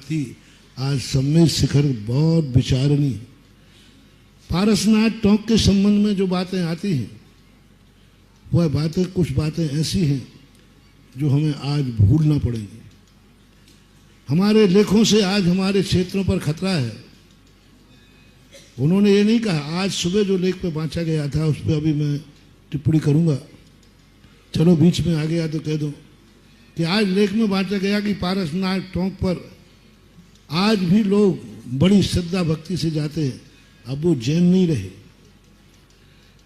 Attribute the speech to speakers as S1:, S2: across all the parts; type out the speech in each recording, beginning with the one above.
S1: थी, आज सम्मेद शिखर बहुत विचारणीय है। पारसनाथ टोंक के संबंध में जो बातें आती हैं वह बातें, कुछ बातें ऐसी हैं जो हमें आज भूलना पड़ेगी। हमारे लेखों से आज हमारे क्षेत्रों पर खतरा है। उन्होंने ये नहीं कहा, आज सुबह जो लेख पे बांचा गया था उस पर अभी मैं टिप्पणी करूंगा, चलो बीच में आ गया तो कह दो कि आज लेख में बांटा गया कि पारसनाथ टोंक पर आज भी लोग बड़ी श्रद्धा भक्ति से जाते हैं। अब वो जैन नहीं रहे,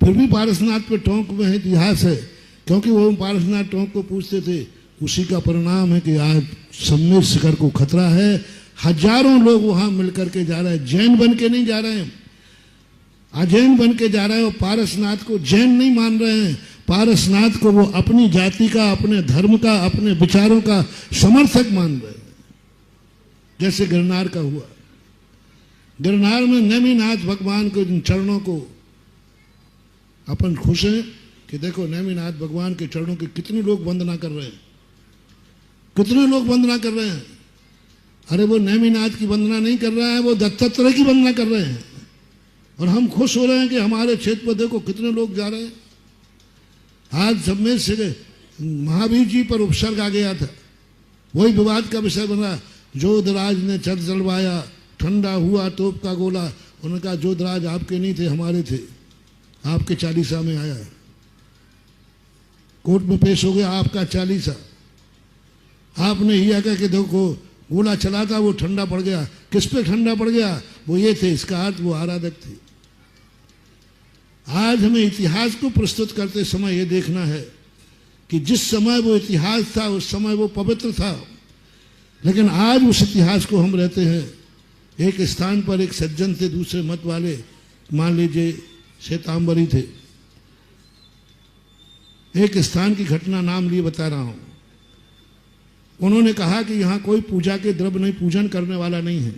S1: फिर भी पारसनाथ पे टोंक में इतिहास है, क्योंकि वो पारसनाथ टोंक को पूछते थे। उसी का परिणाम है कि आज सम्मेद शिखर को खतरा है। हजारों लोग वहां मिलकर के जा रहे हैं, जैन बन के नहीं जा रहे हैं, अजैन बन के जा रहे हैं। और पारसनाथ को जैन नहीं मान रहे हैं, पारसनाथ को वो अपनी जाति का, अपने धर्म का, अपने विचारों का समर्थक मान रहे हैं। जैसे गिरनार का हुआ, गिरनार में नेमिनाथ भगवान के जिन चरणों को अपन खुश हैं कि देखो नेमिनाथ भगवान के चरणों की कितने लोग वंदना कर रहे हैं, कितने लोग वंदना कर रहे हैं। अरे वो नेमिनाथ की वंदना नहीं कर रहा है, वो दत्तात्रेय की वंदना कर रहे हैं। और हम खुश हो रहे हैं कि हमारे क्षेत्र पर देखो कितने लोग जा रहे हैं। आज सम्मेद से महावीर जी पर उपसर्ग आ गया था, वही विवाद का विषय बना। जोधराज ने चर जलवाया, ठंडा हुआ तोप का गोला। उन्होंने कहा जोधराज आपके नहीं थे, हमारे थे, आपके चालीसा में आया, कोर्ट में पेश हो गया आपका चालीसा। आपने ये कहा कि देखो गोला चला था वो ठंडा पड़ गया। किस पे ठंडा पड़ गया? वो ये थे, इसका अर्थ वो आराधक थे। आज हमें इतिहास को प्रस्तुत करते समय ये देखना है कि जिस समय वो इतिहास था उस समय वो पवित्र था, लेकिन आज उस इतिहास को हम रहते हैं। एक स्थान पर एक सज्जन थे, दूसरे मत वाले, मान लीजिए श्वेतांबरी थे। एक स्थान की घटना नाम लिए बता रहा हूं। उन्होंने कहा कि यहाँ कोई पूजा के द्रव्य नहीं, पूजन करने वाला नहीं है।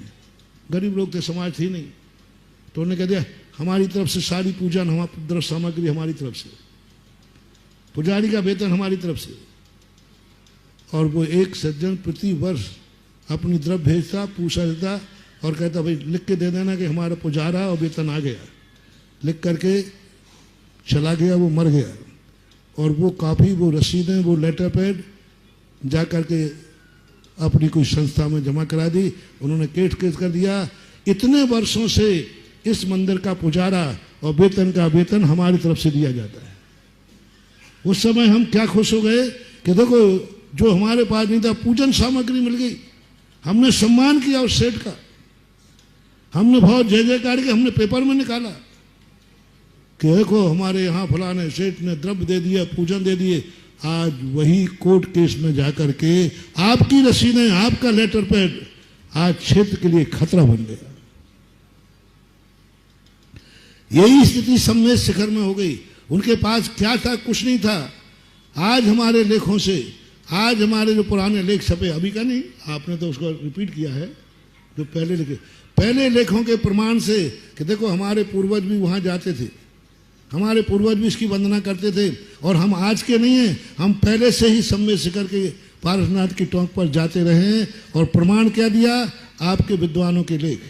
S1: गरीब लोग थे, समाज थी नहीं, तो उन्होंने कह दिया हमारी तरफ से सारी पूजन, हमारी द्रव्य सामग्री हमारी तरफ से, पुजारी का वेतन हमारी तरफ से। और वो एक सज्जन प्रति वर्ष अपनी द्रव्य भेजता, पूछा देता और कहता भाई लिख के दे देना कि हमारा पुजारा और वेतन आ गया। लिख करके चला गया, वो मर गया। और वो काफ़ी, वो रसीदें, वो लेटर पैड जा करके अपनी कोई संस्था में जमा करा दी। उन्होंने केस कर दिया, इतने वर्षों से इस मंदिर का पुजारा और वेतन का वेतन हमारी तरफ से दिया जाता है। उस समय हम क्या खुश हो गए कि देखो जो हमारे पास नहीं था, पूजन सामग्री मिल गई। हमने सम्मान किया उस सेठ का, हमने बहुत जय जयकार किया, हमने पेपर में निकाला कि देखो हमारे यहाँ फलाने सेठ ने द्रव्य दे दिया, पूजन दे दिए। आज वही कोर्ट केस में जाकर के आपकी रसीदें, आपका लेटर पैड आज क्षेत्र के लिए खतरा बन गया। यही स्थिति सम्मेद शिखर में हो गई। उनके पास क्या था? कुछ नहीं था। आज हमारे लेखों से, आज हमारे जो पुराने लेख छपे, अभी का नहीं, आपने तो उसको रिपीट किया है, जो पहले लिखे, पहले लेखों के प्रमाण से कि देखो हमारे पूर्वज भी वहां जाते थे, हमारे पूर्वज भी इसकी वंदना करते थे। और हम आज के नहीं हैं, हम पहले से ही सम्मेद शिखर के पारसनाथ की टोंक पर जाते रहे हैं। और प्रमाण क्या दिया? आपके विद्वानों के लेख,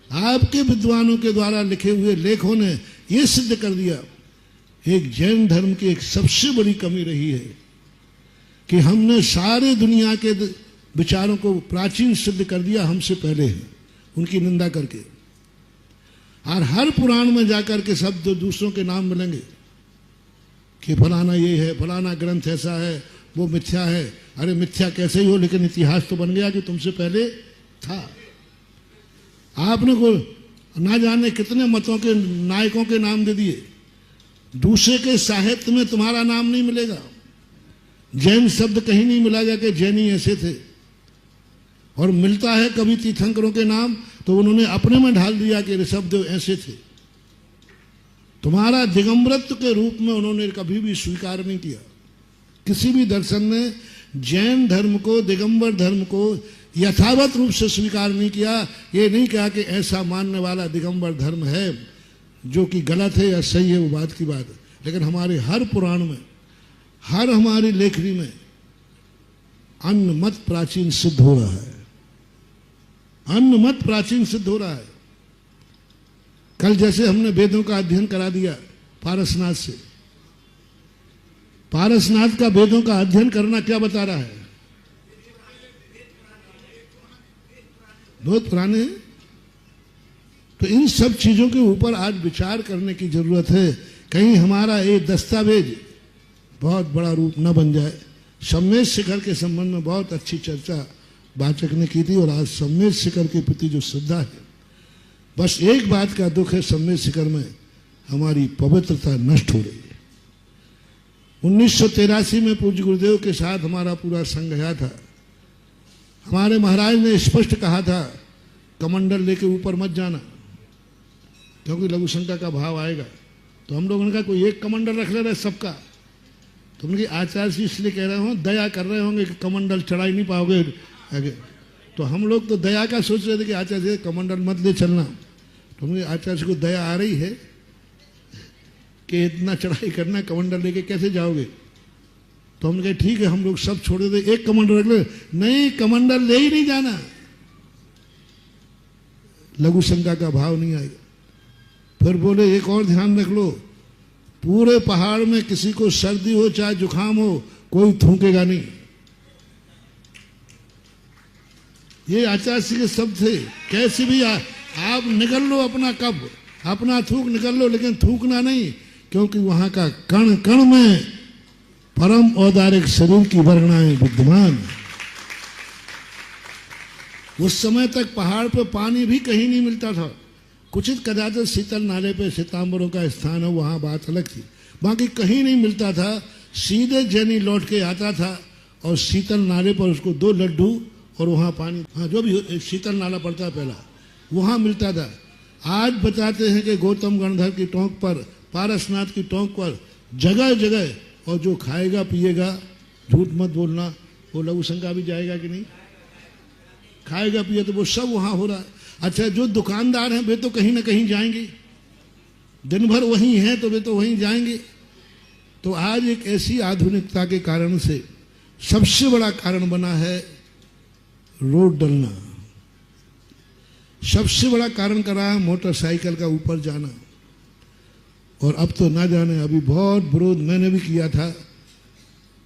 S1: आपके विद्वानों के द्वारा लिखे हुए लेखों ने यह सिद्ध कर दिया। एक जैन धर्म की एक सबसे बड़ी कमी रही है कि हमने सारे दुनिया के विचारों को प्राचीन सिद्ध कर दिया, हमसे पहले है, उनकी निंदा करके। और हर पुराण में जाकर के शब्द दूसरों के नाम मिलेंगे कि फलाना ये है, फलाना ग्रंथ ऐसा है, वो मिथ्या है। अरे मिथ्या कैसे ही हो, लेकिन इतिहास तो बन गया कि तुमसे पहले था। आपने को ना जाने कितने मतों के नायकों के नाम दे दिए, दूसरे के साहित्य में तुम्हारा नाम नहीं मिलेगा। जैन शब्द कहीं नहीं मिला कि जैनी ऐसे थे। और मिलता है कभी तीर्थंकरों के नाम, तो उन्होंने अपने में ढाल दिया कि ऋषभदेव ऐसे थे। तुम्हारा दिगंबरत्व के रूप में उन्होंने कभी भी स्वीकार नहीं किया। किसी भी दर्शन ने जैन धर्म को, दिगंबर धर्म को यथावत रूप से स्वीकार नहीं किया। ये नहीं कहा कि ऐसा मानने वाला दिगंबर धर्म है, जो कि गलत है या सही है, वो बात की बात है। लेकिन हमारे हर पुराण में, हर हमारी लेखनी में अन्न मत प्राचीन सिद्ध हो रहा है, अन्न मत प्राचीन सिद्ध हो रहा है। कल जैसे हमने वेदों का अध्ययन करा दिया पारसनाथ से, पारसनाथ का वेदों का अध्ययन करना क्या बता रहा है? बहुत पुराने हैं। तो इन सब चीजों के ऊपर आज विचार करने की जरूरत है, कहीं हमारा ये दस्तावेज बहुत बड़ा रूप न बन जाए। सम्मेद शिखर के संबंध में बहुत अच्छी चर्चा वाचक ने की थी, और आज सम्मेद शिखर के प्रति जो श्रद्धा है, बस एक बात का दुख है, सम्मेद शिखर में हमारी पवित्रता नष्ट हो रही है। 1983 में पूज्य गुरुदेव के साथ हमारा पूरा संघ गया था। हमारे महाराज ने स्पष्ट कहा था कमंडल लेके ऊपर मत जाना, क्योंकि लघु शंका का भाव आएगा। तो हम लोगों ने कहा कोई एक कमंडल रख ले रहे सबका। तो उनकी आचार्य जी इसलिए कह रहे हो, दया कर रहे होंगे कि कमंडल चढ़ा ही नहीं पाओगे आगे। तो हम लोग तो दया का सोच रहे थे कि आचार्य जी कमंडल मत ले चलना। तो उनकी आचार्य को दया आ रही है कि इतना चढ़ाई करना, कमंडल लेके कैसे जाओगे? तो हमने कहा ठीक है, हम लोग सब छोड़ देते, एक कमंडल रख ले। नहीं, कमंडल ले ही नहीं जाना, लघु शंका का भाव नहीं आएगा। फिर बोले एक और ध्यान रख लो, पूरे पहाड़ में किसी को सर्दी हो चाहे जुकाम हो, कोई थूकेगा नहीं। ये आचार्य के शब्द थे। कैसे भी आप निकल लो अपना कब, अपना थूक निकल लो, लेकिन थूकना नहीं, क्योंकि वहां का कण कण में परम औदारिक शरीर की वर्णनाएं विद्यमान। उस समय तक पहाड़ पर पानी भी कहीं नहीं मिलता था। कुछ कदाचित शीतल नाले पे श्वेतांबरों का स्थान है, वहां बात अलग थी, बाकी कहीं नहीं मिलता था। सीधे जैनी लौट के आता था और शीतल नाले पर उसको 2 लड्डू और वहां पानी, हाँ जो भी शीतल नाला पड़ता है पहला, वहां मिलता था। आज बताते हैं कि गौतम गणधर की टोंक पर, पारसनाथ की टोंक पर जगह जगह, और जो खाएगा पिएगा, झूठ मत बोलना, वो लघु शंका भी जाएगा कि नहीं, खाएगा पिए तो वो सब वहां हो रहा है। अच्छा, जो दुकानदार हैं वे तो कहीं ना कहीं जाएंगे, दिन भर वहीं हैं तो वे तो वहीं जाएंगे। तो आज एक ऐसी आधुनिकता के कारण से सबसे बड़ा कारण बना है रोड डलना, सबसे बड़ा कारण करा है मोटरसाइकिल का ऊपर जाना। और अब तो ना जाने, अभी बहुत विरोध मैंने भी किया था,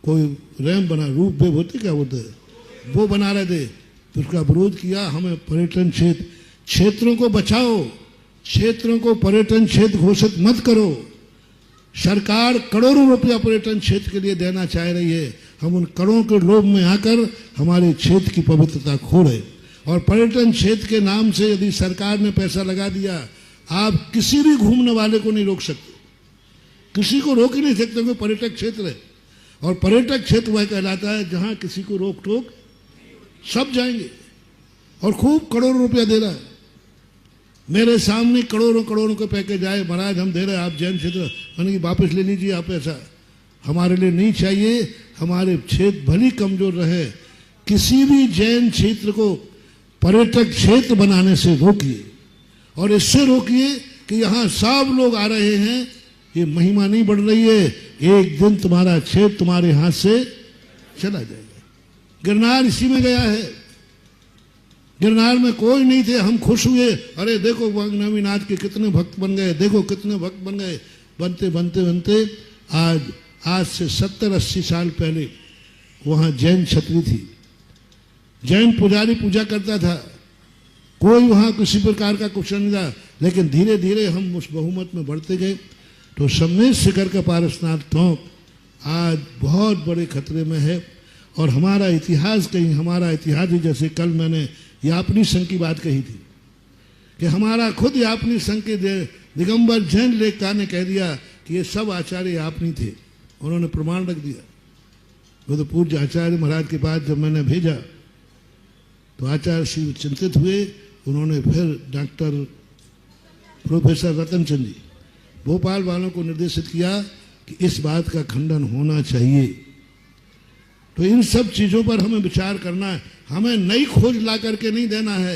S1: कोई रैंप बना, रूप वेब होते क्या बोलते, वो बना रहे थे, तो उसका विरोध किया। हमें पर्यटन क्षेत्रों को बचाओ, क्षेत्रों को पर्यटन क्षेत्र घोषित मत करो। सरकार करोड़ों रुपया पर्यटन क्षेत्र के लिए देना चाह रही है, हम उन करोड़ों के लोभ में आकर हमारे क्षेत्र की पवित्रता खो रहे। और पर्यटन क्षेत्र के नाम से यदि सरकार ने पैसा लगा दिया, आप किसी भी घूमने वाले को नहीं रोक सकते, किसी को रोक ही नहीं सकते, क्योंकि पर्यटक क्षेत्र है। और पर्यटक क्षेत्र वह कहलाता है जहां किसी को रोक टोक सब जाएंगे, और खूब करोड़ों रुपया दे रहा है। मेरे सामने करोड़ों करोड़ों के पैकेज आए, महाराज हम दे रहे हैं, आप जैन क्षेत्र यानी कि वापस ले लीजिए, आप ऐसा हमारे लिए नहीं चाहिए। हमारे क्षेत्र भली कमजोर रहे, किसी भी जैन क्षेत्र को पर्यटक क्षेत्र बनाने से रोकिए, और इससे रोकिए कि यहाँ सब लोग आ रहे हैं, ये महिमा नहीं बढ़ रही है, एक दिन तुम्हारा क्षेत्र तुम्हारे हाथ से चला जाएगा। गिरनार इसी में गया है। गिरनार में कोई नहीं थे, हम खुश हुए, अरे देखो नवीनाथ के कितने भक्त बन गए, देखो कितने भक्त बन गए। बनते बनते बनते आज से 70-80 साल पहले वहाँ जैन छतरी थी, जैन पुजारी पूजा करता था, कोई वहाँ किसी प्रकार का कुछ नहीं था। लेकिन धीरे धीरे हम उस बहुमत में बढ़ते गए, तो सम्मेद शिखर का पारसनाथ टोंक आज बहुत बड़े खतरे में है। और हमारा इतिहास कहीं, हमारा इतिहास ही, जैसे कल मैंने यापनी संघ की बात कही थी कि हमारा खुद यापनी संघ के दिगंबर जैन लेखकार ने कह दिया कि ये सब आचार्य यापनी थे, उन्होंने प्रमाण रख दिया। वो तो पूज्य आचार्य महाराज के पास जब मैंने भेजा तो आचार्य श्री चिंतित हुए, उन्होंने फिर डॉक्टर प्रोफेसर रतन चंद जी भोपाल वालों को निर्देशित किया कि इस बात का खंडन होना चाहिए। तो इन सब चीजों पर हमें विचार करना है, हमें नई खोज ला करके नहीं देना है,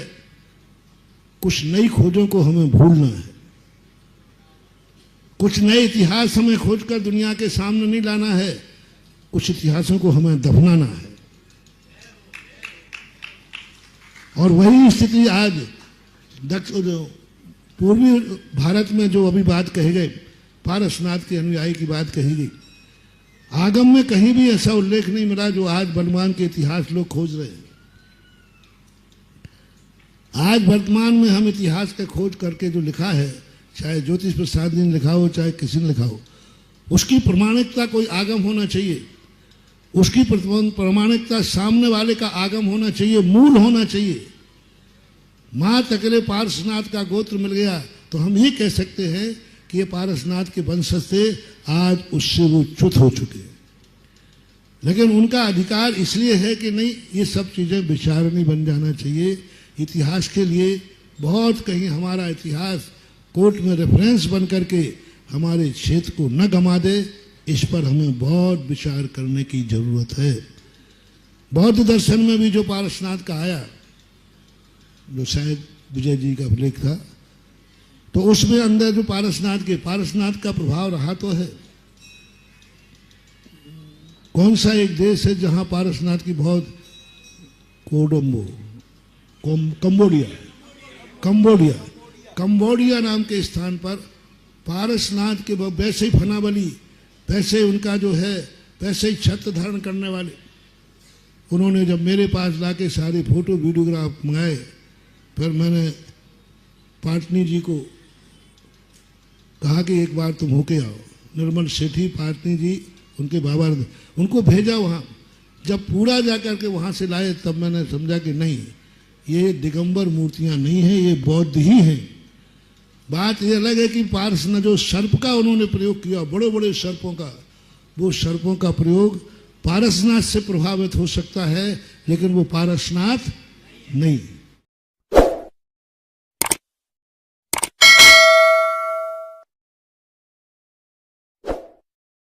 S1: कुछ नई खोजों को हमें भूलना है, कुछ नए इतिहास हमें खोजकर दुनिया के सामने नहीं लाना है, कुछ इतिहासों को हमें दफनाना है। और वही स्थिति आज पूर्वी भारत में जो अभी बात कही गई, पारसनाथ के अनुयायी की बात कही गई, आगम में कहीं भी ऐसा उल्लेख नहीं मिला जो आज वर्तमान के इतिहास लोग खोज रहे हैं। आज वर्तमान में हम इतिहास का खोज करके जो लिखा है, चाहे ज्योतिष प्रसाद जी ने लिखा हो, चाहे किसी ने लिखा हो, उसकी प्रमाणिकता कोई आगम होना चाहिए। उसकी प्रमाणिकता सामने वाले का आगम होना चाहिए, मूल होना चाहिए। माँ तकले पारसनाथ का गोत्र मिल गया तो हम ही कह सकते हैं कि ये पारसनाथ के वंशज से, आज उससे वो च्युत हो चुके हैं। लेकिन उनका अधिकार इसलिए है कि नहीं, ये सब चीज़ें विचारणी बन जाना चाहिए। इतिहास के लिए बहुत कहीं हमारा इतिहास कोर्ट में रेफरेंस बन करके हमारे क्षेत्र को न गंवा दे, इस पर हमें बहुत विचार करने की जरूरत है। बौद्ध दर्शन में भी जो पारसनाथ का आया, जो शायद विजय जी का लेख था, तो उसमें अंदर जो पारसनाथ का प्रभाव रहा तो है। कौन सा एक देश है जहां पारसनाथ की बहुत, कंबोडिया नाम के स्थान पर पारसनाथ के वैसे ही फनाबली, वैसे उनका जो है, वैसे ही छत्र धारण करने वाले, उन्होंने जब मेरे पास लाके सारे फोटो वीडियोग्राफ मंगाए, फिर मैंने पाटनी जी को कहा कि एक बार तुम होके आओ। निर्मल सेठी पाटनी जी, उनके बाबा, उनको भेजा वहाँ। जब पूरा जा कर के वहाँ से लाए तब मैंने समझा कि नहीं, ये दिगंबर मूर्तियाँ नहीं हैं, ये बौद्ध ही हैं। बात ये अलग है कि पारसनाथ जो सर्प का उन्होंने प्रयोग किया, बड़े बड़े सर्पों का, वो सर्पों का प्रयोग पारसनाथ से प्रभावित हो सकता है, लेकिन वो पारसनाथ नहीं।